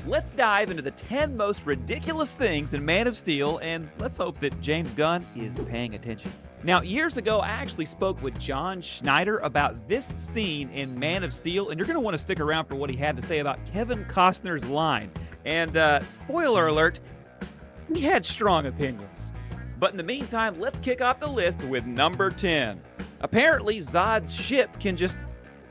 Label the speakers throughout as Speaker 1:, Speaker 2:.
Speaker 1: let's dive into the 10 most ridiculous things in Man of Steel, and let's hope that James Gunn is paying attention. Now, years ago, I actually spoke with John Schneider about this scene in Man of Steel, and you're going to want to stick around for what he had to say about Kevin Costner's line. And spoiler alert, he had strong opinions. But in the meantime, let's kick off the list with number 10. Apparently, Zod's ship can just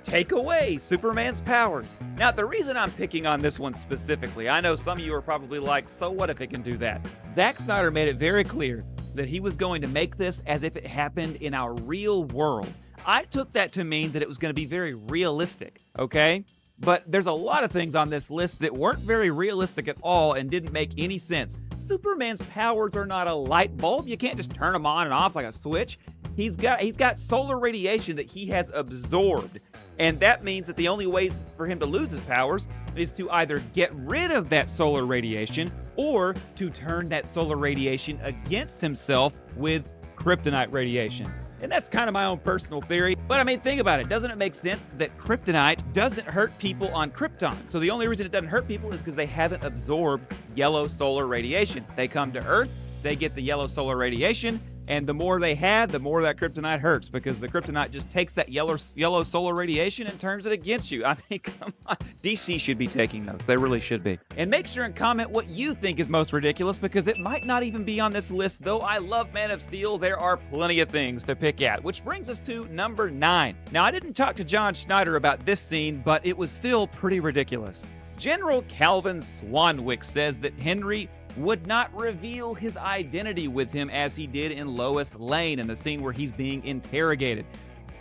Speaker 1: take away Superman's powers. Now, the reason I'm picking on this one specifically, I know some of you are probably like, so what if it can do that? Zack Snyder made it very clear that he was going to make this as if it happened in our real world. I took that to mean that it was going to be very realistic, okay? But there's a lot of things on this list that weren't very realistic at all and didn't make any sense. Superman's powers are not a light bulb. You can't just turn them on and off like a switch. He's got solar radiation that he has absorbed. And that means that the only ways for him to lose his powers is to either get rid of that solar radiation or to turn that solar radiation against himself with kryptonite radiation. And that's kind of my own personal theory. But I mean, think about it. Doesn't it make sense that kryptonite doesn't hurt people on Krypton? So the only reason it doesn't hurt people is because they haven't absorbed yellow solar radiation. They come to Earth, they get the yellow solar radiation, and the more they have, the more that kryptonite hurts, because the kryptonite just takes that yellow solar radiation and turns it against you. I mean, come on. DC should be taking notes. They really should be. And make sure and comment what you think is most ridiculous, because it might not even be on this list. Though I love Man of Steel, there are plenty of things to pick at, which brings us to number 9. Now, I didn't talk to John Schneider about this scene, but it was still pretty ridiculous. General Calvin Swanwick says that Henry would not reveal his identity with him as he did in Lois Lane in the scene where he's being interrogated.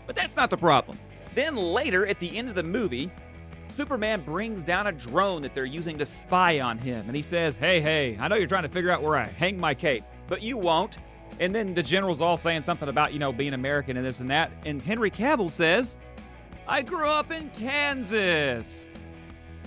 Speaker 1: But that's not the problem. Then later, at the end of the movie, Superman brings down a drone that they're using to spy on him. And he says, hey, I know you're trying to figure out where I hang my cape, but you won't. And then the general's all saying something about, being American and this and that. And Henry Cavill says, I grew up in Kansas.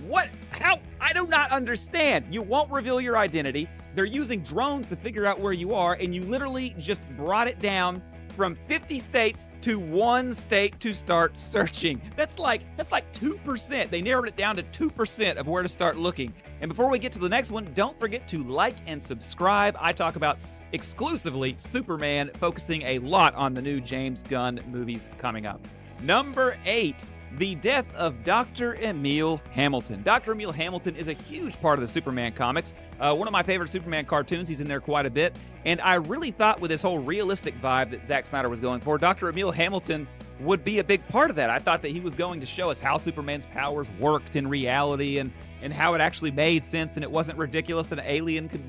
Speaker 1: What? How? I do not understand. You won't reveal your identity. They're using drones to figure out where you are, and you literally just brought it down from 50 states to one state to start searching. That's like 2%. They narrowed it down to 2% of where to start looking. And before we get to the next one, don't forget to like and subscribe. I talk about exclusively Superman, focusing a lot on the new James Gunn movies coming up. Number 8. The death of Dr. Emil Hamilton. Dr. Emil Hamilton is a huge part of the Superman comics. One of my favorite Superman cartoons. He's in there quite a bit. And I really thought with this whole realistic vibe that Zack Snyder was going for, Dr. Emil Hamilton would be a big part of that. I thought that he was going to show us how Superman's powers worked in reality and how it actually made sense and it wasn't ridiculous that an alien could,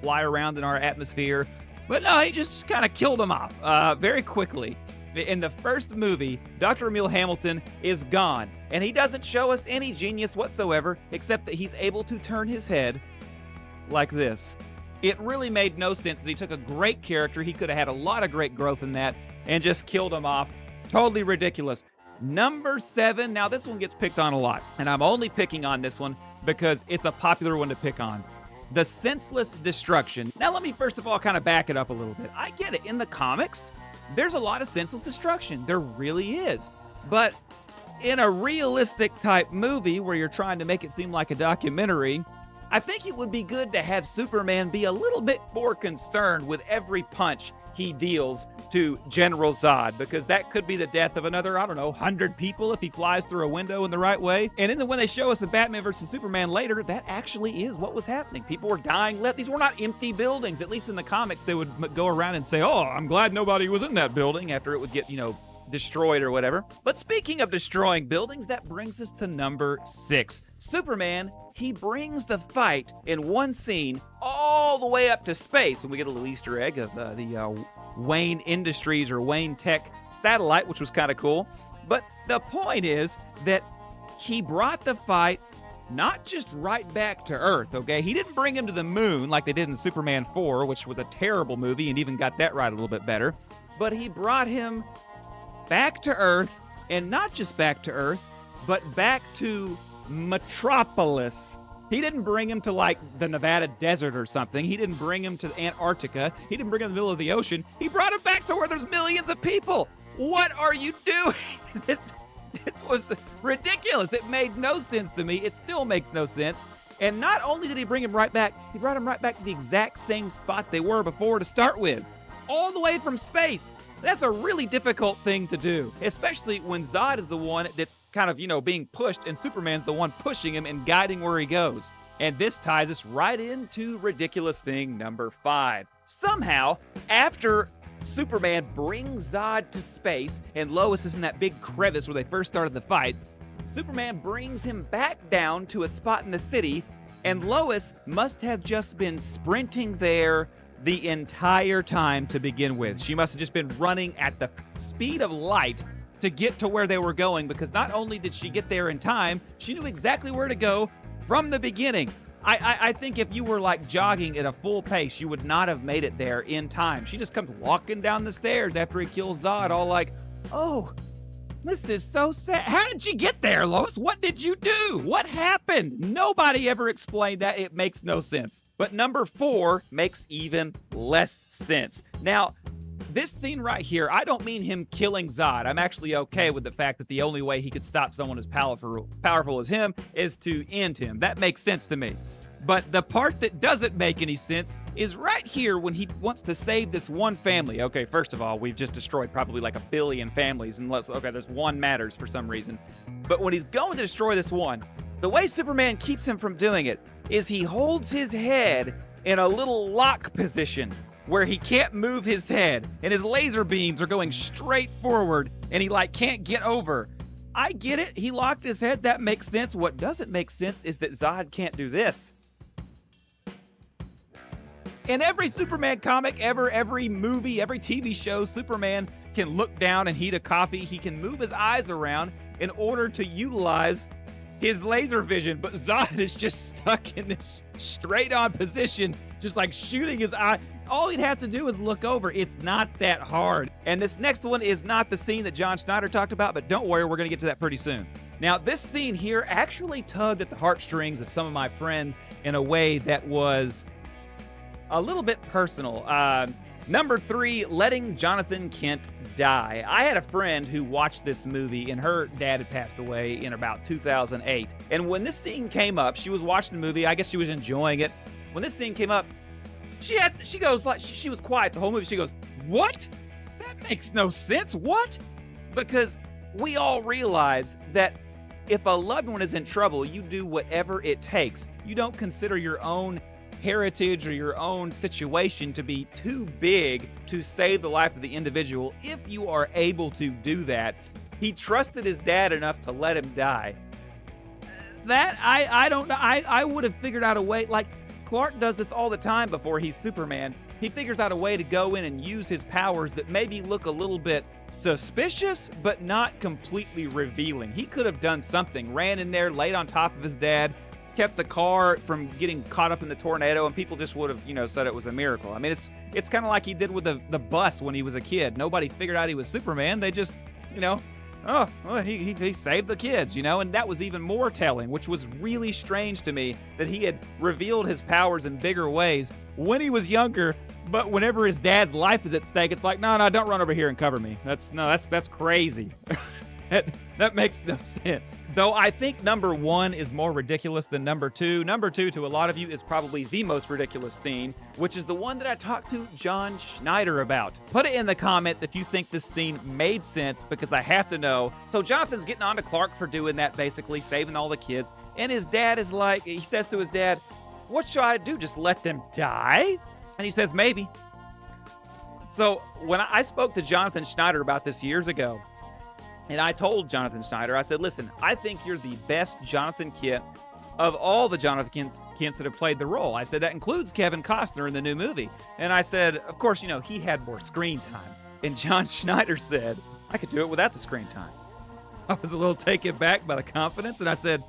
Speaker 1: fly around in our atmosphere. But no, he just kind of killed him off very quickly. In the first movie, Dr. Emil Hamilton is gone, and he doesn't show us any genius whatsoever, except that he's able to turn his head like this. It really made no sense that he took a great character, he could have had a lot of great growth in that, and just killed him off. Totally ridiculous. Number 7, now this one gets picked on a lot, and I'm only picking on this one because it's a popular one to pick on. The senseless destruction. Now let me first of all kind of back it up a little bit. I get it, in the comics, there's a lot of senseless destruction. There really is. But in a realistic type movie where you're trying to make it seem like a documentary, I think it would be good to have Superman be a little bit more concerned with every punch he deals to General Zod, because that could be the death of another, 100 people if he flies through a window in the right way. And then when they show us the Batman versus Superman later, that actually is what was happening. People were dying. These were not empty buildings. At least in the comics, they would go around and say, oh, I'm glad nobody was in that building after it would get, destroyed or whatever. But speaking of destroying buildings, that brings us to number 6. Superman, he brings the fight in one scene all the way up to space, and we get a little Easter egg of the Wayne Industries or Wayne Tech satellite, which was kind of cool. But the point is that he brought the fight not just right back to Earth, okay? He didn't bring him to the moon like they did in Superman 4, which was a terrible movie and even got that right a little bit better. But he brought him back to Earth, and not just back to Earth, but back to Metropolis. He didn't bring him to like the Nevada desert or something. He didn't bring him to Antarctica. He didn't bring him to the middle of the ocean. He brought him back to where there's millions of people. What are you doing? This was ridiculous. It made no sense to me. It still makes no sense. And not only did he bring him right back, he brought him right back to the exact same spot they were before to start with. All the way from space. That's a really difficult thing to do, especially when Zod is the one that's kind of, being pushed and Superman's the one pushing him and guiding where he goes. And this ties us right into ridiculous thing number 5. Somehow, after Superman brings Zod to space and Lois is in that big crevice where they first started the fight, Superman brings him back down to a spot in the city, and Lois must have just been sprinting there the entire time to begin with. She must have just been running at the speed of light to get to where they were going, because not only did she get there in time, she knew exactly where to go from the beginning. I think if you were like jogging at a full pace, you would not have made it there in time. She just comes walking down the stairs after he kills Zod, all like, oh, this is so sad. How did you get there, Lois? What did you do? What happened? Nobody ever explained that. It makes no sense. But number 4 makes even less sense. Now, this scene right here, I don't mean him killing Zod. I'm actually okay with the fact that the only way he could stop someone as powerful as him is to end him. That makes sense to me. But the part that doesn't make any sense is right here when he wants to save this one family. Okay, first of all, we've just destroyed probably like 1 billion families, there's one matters for some reason. But when he's going to destroy this one, the way Superman keeps him from doing it is he holds his head in a little lock position where he can't move his head, and his laser beams are going straight forward, and he can't get over. I get it. He locked his head. That makes sense. What doesn't make sense is that Zod can't do this. In every Superman comic ever, every movie, every TV show, Superman can look down and heat a coffee. He can move his eyes around in order to utilize his laser vision, but Zod is just stuck in this straight-on position, just like shooting his eye. All he'd have to do is look over. It's not that hard. And this next one is not the scene that John Snyder talked about, but don't worry, we're going to get to that pretty soon. Now, this scene here actually tugged at the heartstrings of some of my friends in a way that was a little bit personal. Number 3, letting Jonathan Kent die. I had a friend who watched this movie, and her dad had passed away in about 2008. And when this scene came up, she was watching the movie. I guess she was enjoying it. When this scene came up, she was quiet the whole movie. She goes, "What? That makes no sense. What?" Because we all realize that if a loved one is in trouble, you do whatever it takes. You don't consider your own heritage or your own situation to be too big to save the life of the individual if you are able to do that. He trusted his dad enough to let him die. That, I don't know. I would have figured out a way. Like, Clark does this all the time before he's Superman. He figures out a way to go in and use his powers that maybe look a little bit suspicious, but not completely revealing. He could have done something, ran in there, laid on top of his dad, kept the car from getting caught up in the tornado, and people just would have, said it was a miracle. I mean, it's kind of like he did with the bus when he was a kid. Nobody figured out he was Superman. They just, he saved the kids, and that was even more telling, which was really strange to me that he had revealed his powers in bigger ways when he was younger, but whenever his dad's life is at stake, it's like, no, don't run over here and cover me. That's crazy. That makes no sense. Though I think number 1 is more ridiculous than number 2. Number 2, to a lot of you, is probably the most ridiculous scene, which is the one that I talked to John Schneider about. Put it in the comments if you think this scene made sense, because I have to know. So Jonathan's getting on to Clark for doing that, basically, saving all the kids. And his dad is like, he says to his dad, "What should I do? Just let them die?" And he says, "Maybe." So when I spoke to Jonathan Schneider about this years ago, and I told Jonathan Snyder, I said, "Listen, I think you're the best Jonathan Kent of all the Jonathan Kents that have played the role." I said, "That includes Kevin Costner in the new movie." And I said, of course, he had more screen time. And John Schneider said, "I could do it without the screen time." I was a little taken back by the confidence, and I said,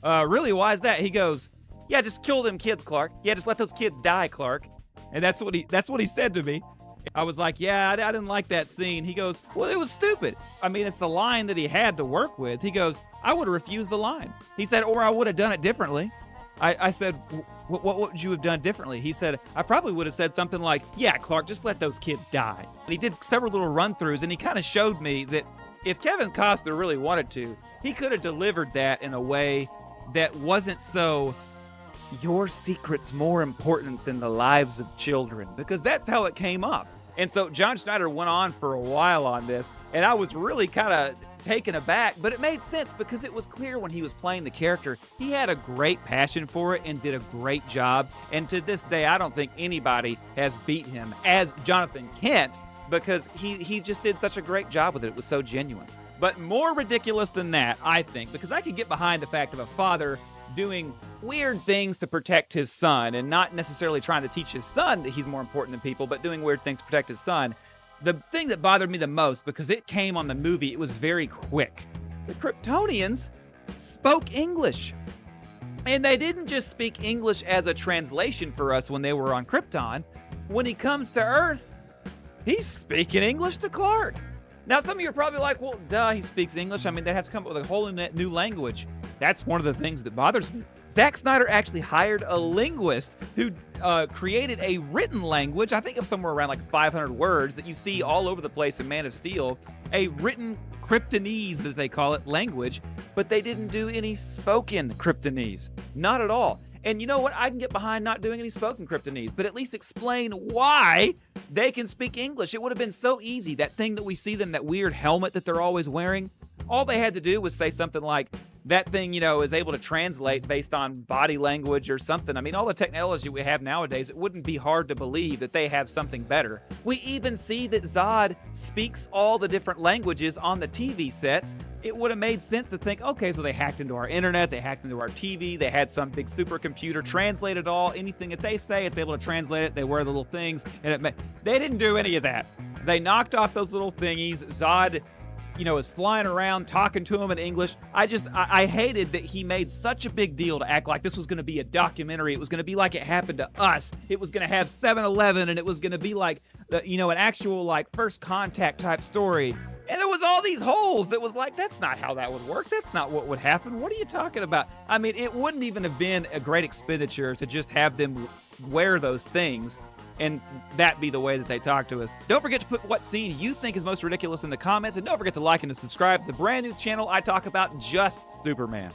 Speaker 1: "Really, why is that?" He goes, "Yeah, just kill them kids, Clark. Yeah, just let those kids die, Clark." And that's what he said to me. I was like, "Yeah, I didn't like that scene." He goes, "Well, it was stupid. I mean, it's the line that he had to work with." He goes, "I would have refused the line." He said, "Or I would have done it differently." I said, what would you have done differently? He said, "I probably would have said something like, 'Yeah, Clark, just let those kids die.'" And he did several little run-throughs, and he kind of showed me that if Kevin Costner really wanted to, he could have delivered that in a way that wasn't so your secret's more important than the lives of children, because that's how it came up. And so John Schneider went on for a while on this, and I was really kind of taken aback, but it made sense because it was clear when he was playing the character, he had a great passion for it and did a great job. And to this day, I don't think anybody has beat him as Jonathan Kent, because he just did such a great job with it. It was so genuine. But more ridiculous than that, I think, because I could get behind the fact of a father doing weird things to protect his son and not necessarily trying to teach his son that he's more important than people, but doing weird things to protect his son. The thing that bothered me the most, because it came on the movie, it was very quick. The Kryptonians spoke English. And they didn't just speak English as a translation for us when they were on Krypton. When he comes to Earth, he's speaking English to Clark. Now, some of you are probably like, well, duh, he speaks English. I mean, they have to come up with a whole new language. That's one of the things that bothers me. Zack Snyder actually hired a linguist who created a written language, I think of somewhere around like 500 words, that you see all over the place in Man of Steel, a written Kryptonese, that they call it, language, but they didn't do any spoken Kryptonese. Not at all. And you know what? I can get behind not doing any spoken Kryptonese, but at least explain why they can speak English. It would have been so easy. That thing that we see them, that weird helmet that they're always wearing, all they had to do was say something like, that thing, is able to translate based on body language or something. I mean, all the technology we have nowadays, it wouldn't be hard to believe that they have something better. We even see that Zod speaks all the different languages on the TV sets. It would have made sense to think, okay, so they hacked into our internet, they hacked into our TV, they had some big supercomputer translate it all. Anything that they say, it's able to translate it. They wear the little things, and they didn't do any of that. They knocked off those little thingies. Zod is flying around talking to him in English. I hated that he made such a big deal to act like this was going to be a documentary. It was going to be like it happened to us. It was going to have 7-Eleven, and it was going to be like, an actual like first contact type story. And there was all these holes that was like, that's not how that would work. That's not what would happen. What are you talking about? I mean, it wouldn't even have been a great expenditure to just have them wear those things and that be the way that they talk to us. Don't forget to put what scene you think is most ridiculous in the comments, and don't forget to like and to subscribe. It's a brand new channel. I talk about just Superman.